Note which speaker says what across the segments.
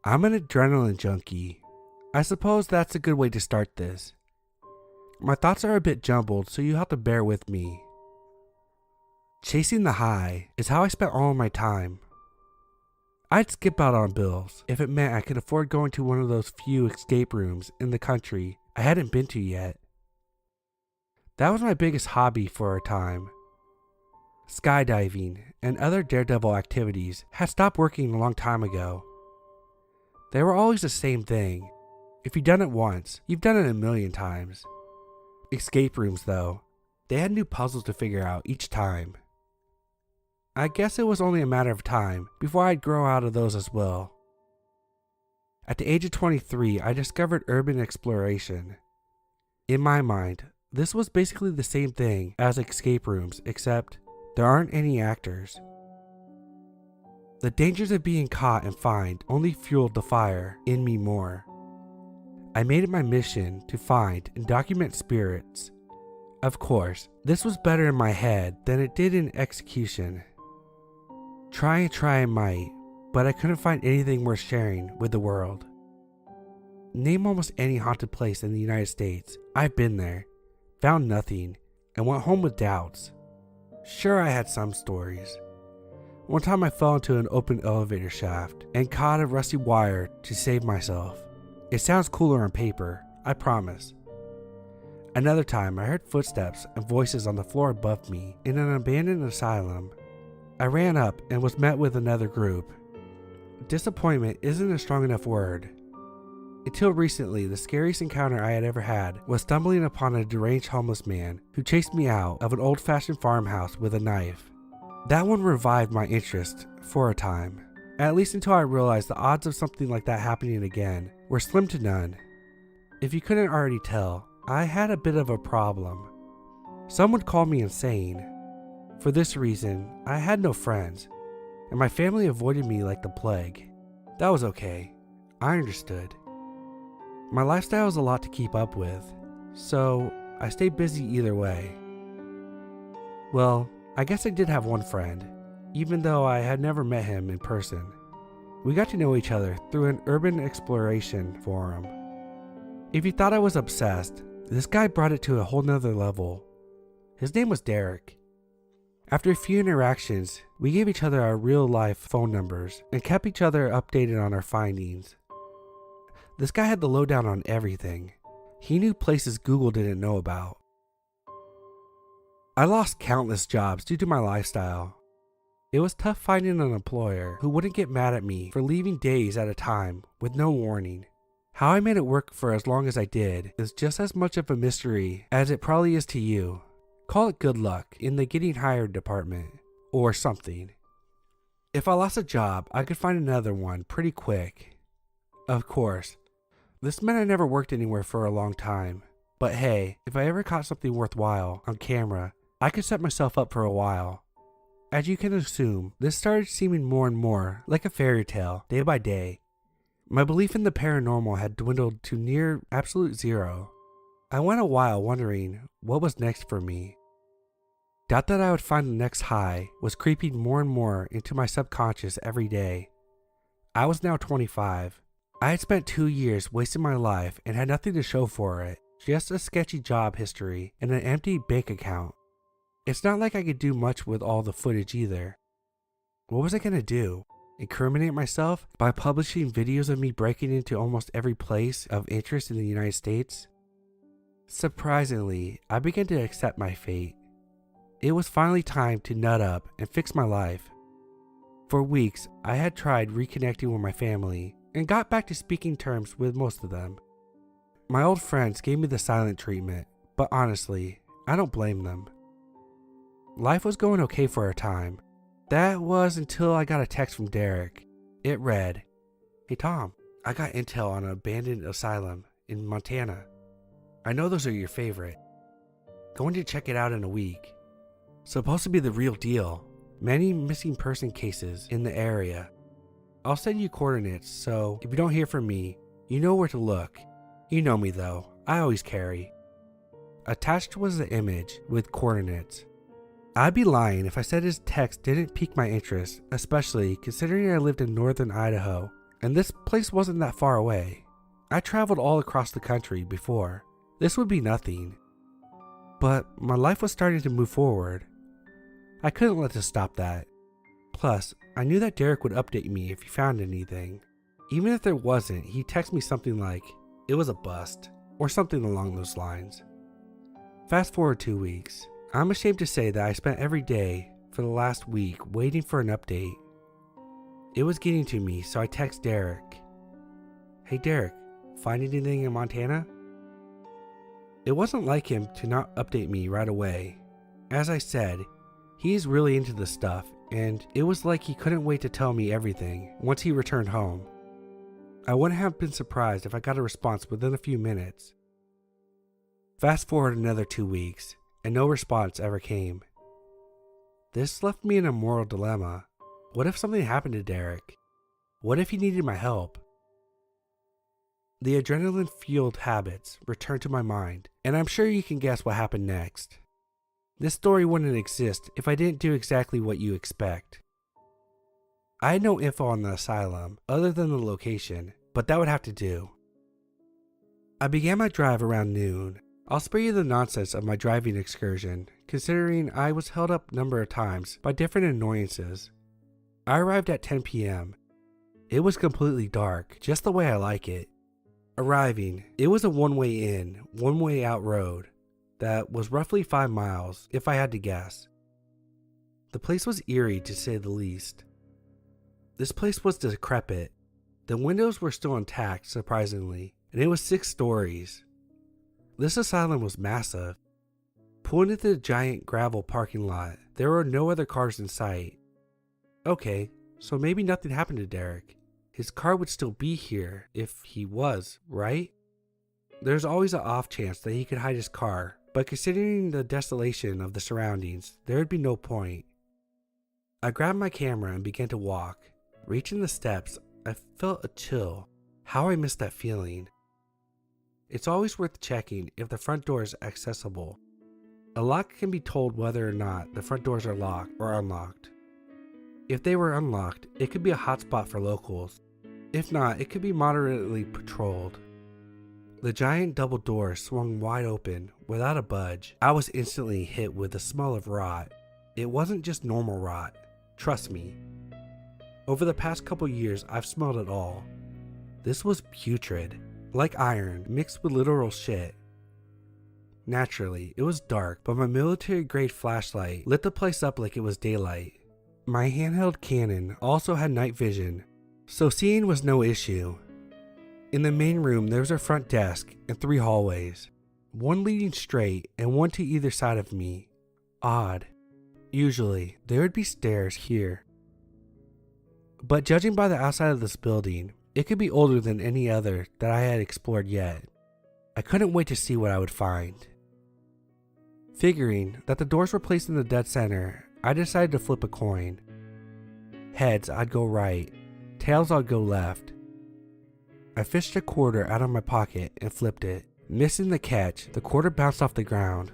Speaker 1: I'm an adrenaline junkie. I suppose that's a good way to start this. My thoughts are a bit jumbled, so you have to bear with me. Chasing the high is how I spent all of my time. I'd skip out on bills if it meant I could afford going to one of those few escape rooms in the country I hadn't been to yet. That was my biggest hobby for a time. Skydiving and other daredevil activities had stopped working a long time ago. They were always the same thing. If you've done it once, you've done it a million times. Escape rooms, though, they had new puzzles to figure out each time. I guess it was only a matter of time before I'd grow out of those as well. At the age of 23, I discovered urban exploration. In my mind, this was basically the same thing as escape rooms, except there aren't any actors. The dangers of being caught and fined only fueled the fire in me more. I made it my mission to find and document spirits. Of course, this was better in my head than it did in execution. Try I might, but I couldn't find anything worth sharing with the world. Name almost any haunted place in the United States. I've been there, found nothing, and went home with doubts. Sure, I had some stories. One time I fell into an open elevator shaft and caught a rusty wire to save myself. It sounds cooler on paper, I promise. Another time I heard footsteps and voices on the floor above me in an abandoned asylum. I ran up and was met with another group. Disappointment isn't a strong enough word. Until recently, the scariest encounter I had ever had was stumbling upon a deranged homeless man who chased me out of an old-fashioned farmhouse with a knife. That one revived my interest for a time, at least until I realized the odds of something like that happening again were slim to none. If you couldn't already tell, I had a bit of a problem. Some would call me insane. For this reason, I had no friends, and my family avoided me like the plague. That was okay. I understood. My lifestyle was a lot to keep up with, so I stayed busy either way. Well, I guess I did have one friend, even though I had never met him in person. We got to know each other through an urban exploration forum. If you thought I was obsessed, this guy brought it to a whole nother level. His name was Derek. After a few interactions, we gave each other our real-life phone numbers and kept each other updated on our findings. This guy had the lowdown on everything. He knew places Google didn't know about. I lost countless jobs due to my lifestyle. It was tough finding an employer who wouldn't get mad at me for leaving days at a time with no warning. How I made it work for as long as I did is just as much of a mystery as it probably is to you. Call it good luck in the getting hired department, or something. If I lost a job, I could find another one pretty quick. Of course, this meant I never worked anywhere for a long time. But hey, if I ever caught something worthwhile on camera, I could set myself up for a while. As you can assume, this started seeming more and more like a fairy tale day by day. My belief in the paranormal had dwindled to near absolute zero. I went a while wondering what was next for me. Doubt that I would find the next high was creeping more and more into my subconscious every day. I was now 25. I had spent 2 years wasting my life and had nothing to show for it, just a sketchy job history and an empty bank account. It's not like I could do much with all the footage either. What was I gonna do? Incriminate myself by publishing videos of me breaking into almost every place of interest in the United States? Surprisingly, I began to accept my fate. It was finally time to nut up and fix my life. For weeks, I had tried reconnecting with my family and got back to speaking terms with most of them. My old friends gave me the silent treatment, but honestly, I don't blame them. Life was going okay for a time. That was until I got a text from Derek. It read, "Hey Tom, I got intel on an abandoned asylum in Montana. I know those are your favorite. Going to check it out in a week. Supposed to be the real deal. Many missing person cases in the area. I'll send you coordinates, so if you don't hear from me, you know where to look. You know me though, I always carry." Attached was the image with coordinates. I'd be lying if I said his text didn't pique my interest, especially considering I lived in northern Idaho and this place wasn't that far away. I traveled all across the country before. This would be nothing. But my life was starting to move forward. I couldn't let this stop that. Plus, I knew that Derek would update me if he found anything. Even if there wasn't, he'd text me something like, "It was a bust," or something along those lines. Fast forward 2 weeks. I'm ashamed to say that I spent every day for the last week waiting for an update. It was getting to me, so I text Derek. "Hey Derek, find anything in Montana?" It wasn't like him to not update me right away. As I said, he's really into this stuff, and it was like he couldn't wait to tell me everything once he returned home. I wouldn't have been surprised if I got a response within a few minutes. Fast forward another 2 weeks, and no response ever came. This left me in a moral dilemma. What if something happened to Derek? What if he needed my help? The adrenaline-fueled habits returned to my mind, and I'm sure you can guess what happened next. This story wouldn't exist if I didn't do exactly what you expect. I had no info on the asylum other than the location, but that would have to do. I began my drive around noon. I'll spare you the nonsense of my driving excursion, considering I was held up a number of times by different annoyances. I arrived at 10 p.m. It was completely dark, just the way I like it. Arriving, it was a one-way in, one-way out road that was roughly 5 miles, if I had to guess. The place was eerie, to say the least. This place was decrepit. The windows were still intact, surprisingly, and it was 6 stories. This asylum was massive. Pulling into the giant gravel parking lot, there were no other cars in sight. Okay, so maybe nothing happened to Derek. His car would still be here if he was, right? There's always an off chance that he could hide his car, but considering the desolation of the surroundings, there would be no point. I grabbed my camera and began to walk. Reaching the steps, I felt a chill. How I missed that feeling. It's always worth checking if the front door is accessible. A lock can be told whether or not the front doors are locked or unlocked. If they were unlocked, it could be a hotspot for locals. If not, it could be moderately patrolled. The giant double doors swung wide open without a budge. I was instantly hit with the smell of rot. It wasn't just normal rot. Trust me. Over the past couple years, I've smelled it all. This was putrid, like iron mixed with literal shit. Naturally, it was dark, but my military-grade flashlight lit the place up like it was daylight. My handheld Canon also had night vision, so seeing was no issue. In the main room, there was a front desk and 3 hallways, one leading straight and one to either side of me. Odd. Usually, there would be stairs here. But judging by the outside of this building, it could be older than any other that I had explored yet. I couldn't wait to see what I would find. Figuring that the doors were placed in the dead center, I decided to flip a coin. Heads, I'd go right. Tails, I'd go left. I fished a quarter out of my pocket and flipped it. Missing the catch, the quarter bounced off the ground.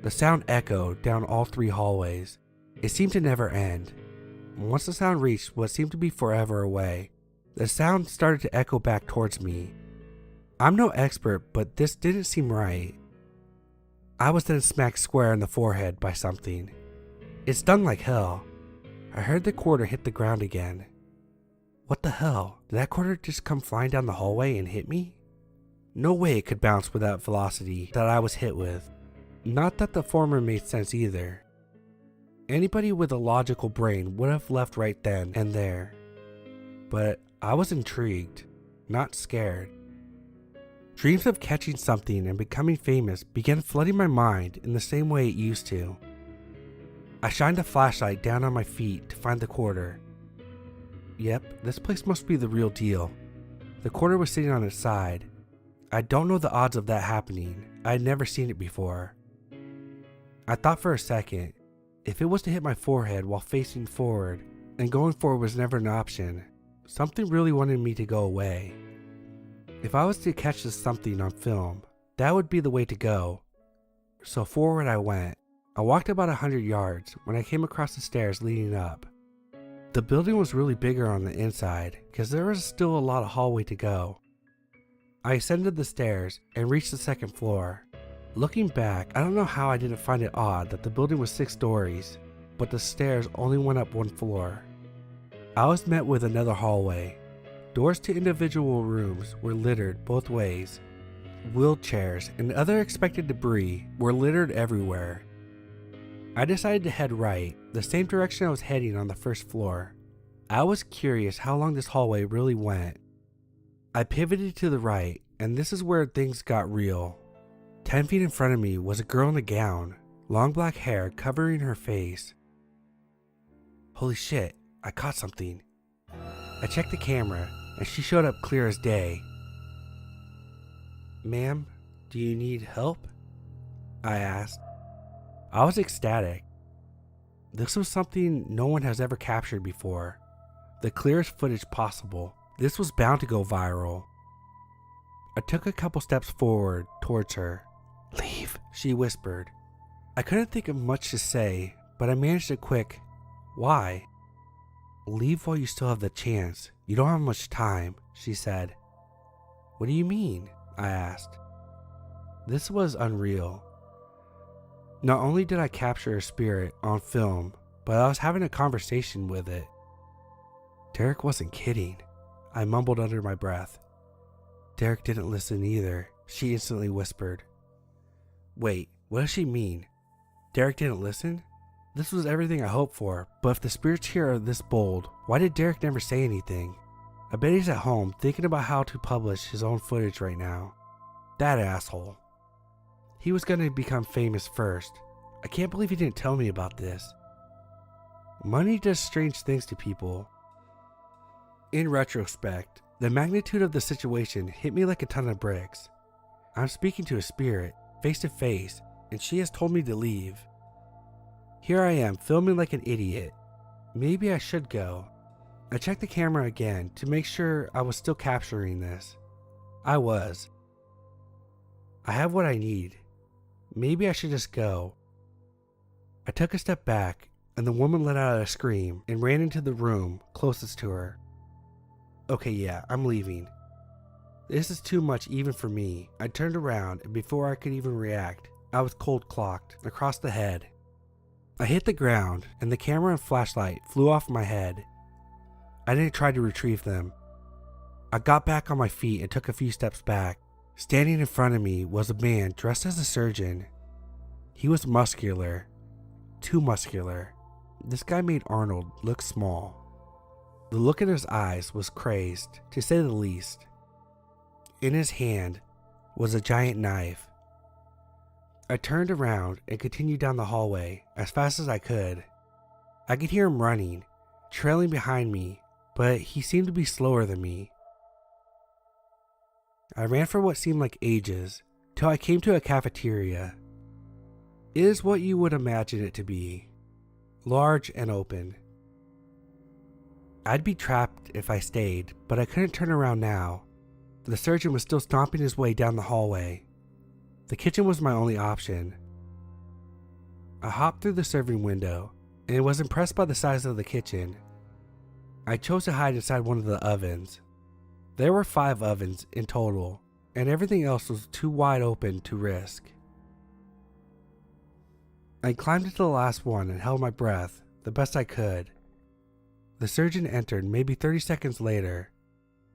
Speaker 1: The sound echoed down all 3 hallways. It seemed to never end. Once the sound reached what seemed to be forever away, the sound started to echo back towards me. I'm no expert, but this didn't seem right. I was then smacked square in the forehead by something. It stung like hell. I heard the quarter hit the ground again. What the hell? Did that quarter just come flying down the hallway and hit me? No way it could bounce with that velocity that I was hit with. Not that the former made sense either. Anybody with a logical brain would have left right then and there. But I was intrigued, not scared. Dreams of catching something and becoming famous began flooding my mind in the same way it used to. I shined a flashlight down on my feet to find the quarter. Yep, this place must be the real deal. The quarter was sitting on its side. I don't know the odds of that happening. I had never seen it before. I thought for a second, if it was to hit my forehead while facing forward, and going forward was never an option, something really wanted me to go away. If I was to catch this something on film, that would be the way to go. So forward I went. I walked about 100 yards when I came across the stairs leading up. The building was really bigger on the inside because there was still a lot of hallway to go. I ascended the stairs and reached the second floor. Looking back, I don't know how I didn't find it odd that the building was 6 stories, but the stairs only went up 1 floor. I was met with another hallway. Doors to individual rooms were littered both ways. Wheelchairs and other expected debris were littered everywhere. I decided to head right, the same direction I was heading on the first floor. I was curious how long this hallway really went. I pivoted to the right, and this is where things got real. 10 feet in front of me was a girl in a gown, long black hair covering her face. Holy shit, I caught something. I checked the camera, and she showed up clear as day. "Ma'am, do you need help?" I asked. I was ecstatic. This was something no one has ever captured before. The clearest footage possible. This was bound to go viral. I took a couple steps forward towards her. "Leave," she whispered. I couldn't think of much to say, but I managed a quick, "Why?" "Leave while you still have the chance. You don't have much time," she said. "What do you mean?" I asked. This was unreal. Not only did I capture her spirit on film, but I was having a conversation with it. Derek wasn't kidding, I mumbled under my breath. Derek didn't listen either, she instantly whispered. Wait, what does she mean? Derek didn't listen? This was everything I hoped for, but if the spirits here are this bold, why did Derek never say anything? I bet he's at home thinking about how to publish his own footage right now. That asshole. He was going to become famous first. I can't believe he didn't tell me about this. Money does strange things to people. In retrospect, the magnitude of the situation hit me like a ton of bricks. I'm speaking to a spirit, face to face, and she has told me to leave. Here I am, filming like an idiot. Maybe I should go. I checked the camera again to make sure I was still capturing this. I was. I have what I need. Maybe I should just go. I took a step back, and the woman let out a scream and ran into the room closest to her. Okay, yeah, I'm leaving. This is too much even for me. I turned around, and before I could even react, I was cold clocked across the head. I hit the ground, and the camera and flashlight flew off my head. I didn't try to retrieve them. I got back on my feet and took a few steps back. Standing in front of me was a man dressed as a surgeon. He was muscular. Too muscular. This guy made Arnold look small. The look in his eyes was crazed, to say the least. In his hand was a giant knife. I turned around and continued down the hallway as fast as I could. I could hear him running, trailing behind me, but he seemed to be slower than me. I ran for what seemed like ages, till I came to a cafeteria. It is what you would imagine it to be, large and open. I'd be trapped if I stayed, but I couldn't turn around now. The surgeon was still stomping his way down the hallway. The kitchen was my only option. I hopped through the serving window, and was impressed by the size of the kitchen. I chose to hide inside one of the ovens. There were 5 ovens in total, and everything else was too wide open to risk. I climbed into the last one and held my breath the best I could. The surgeon entered maybe 30 seconds later.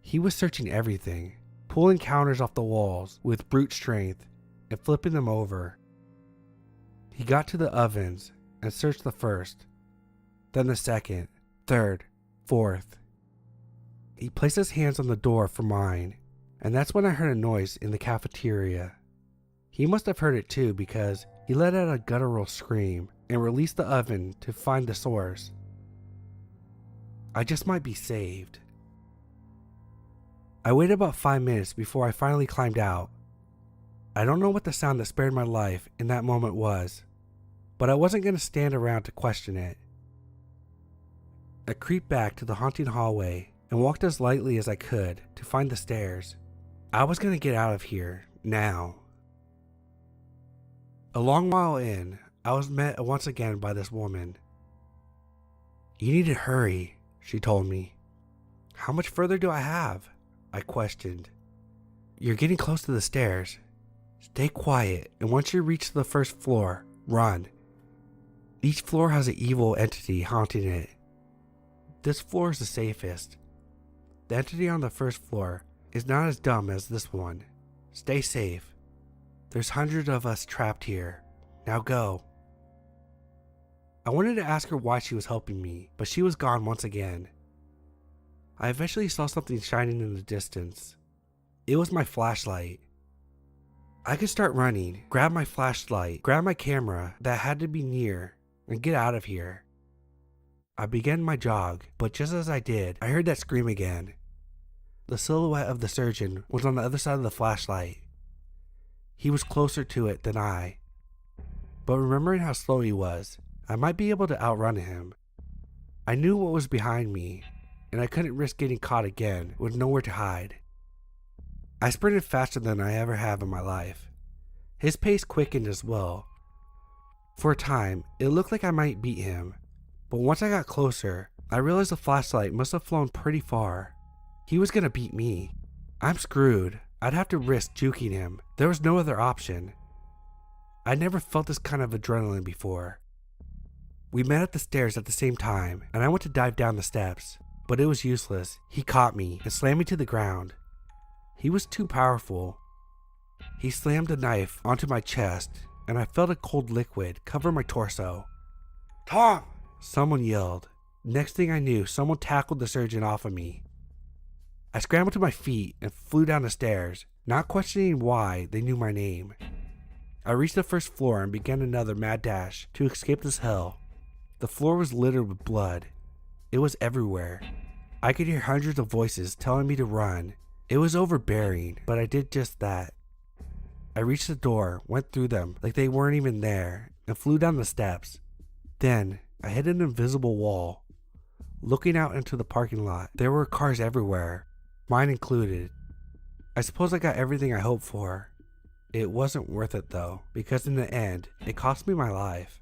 Speaker 1: He was searching everything, pulling counters off the walls with brute strength and flipping them over. He got to the ovens and searched the first, then the second, third, fourth. He placed his hands on the door for mine, and that's when I heard a noise in the cafeteria. He must have heard it too because he let out a guttural scream and released the oven to find the source. I just might be saved. I waited about 5 minutes before I finally climbed out. I don't know what the sound that spared my life in that moment was, but I wasn't going to stand around to question it. I creeped back to the haunting hallway and walked as lightly as I could to find the stairs. I was going to get out of here, now. A long while in, I was met once again by this woman. You need to hurry. she told me. How much further do I have? I questioned. You're getting close to the stairs. Stay quiet, and once you reach the first floor, run. Each floor has an evil entity haunting it. This floor is the safest. The entity on the first floor is not as dumb as this one. Stay safe. There's hundreds of us trapped here. Now go. I wanted to ask her why she was helping me, but she was gone once again. I eventually saw something shining in the distance. It was my flashlight. I could start running, grab my flashlight, grab my camera that had to be near, and get out of here. I began my jog, but just as I did, I heard that scream again. The silhouette of the surgeon was on the other side of the flashlight. He was closer to it than I. But remembering how slow he was, I might be able to outrun him. I knew what was behind me, and I couldn't risk getting caught again with nowhere to hide. I sprinted faster than I ever have in my life. His pace quickened as well. For a time, it looked like I might beat him, but once I got closer, I realized the flashlight must have flown pretty far. He was gonna beat me. I'm screwed. I'd have to risk juking him. There was no other option. I'd never felt this kind of adrenaline before. We met at the stairs at the same time, and I went to dive down the steps, but it was useless. He caught me and slammed me to the ground. He was too powerful. He slammed a knife onto my chest, and I felt a cold liquid cover my torso. "Tom!" someone yelled. Next thing I knew, someone tackled the surgeon off of me. I scrambled to my feet and flew down the stairs, not questioning why they knew my name. I reached the first floor and began another mad dash to escape this hell. The floor was littered with blood. It was everywhere. I could hear hundreds of voices telling me to run. It was overbearing, but I did just that. I reached the door, went through them like they weren't even there, and flew down the steps. Then, I hit an invisible wall. Looking out into the parking lot, there were cars everywhere, mine included. I suppose I got everything I hoped for. It wasn't worth it though, because in the end, it cost me my life.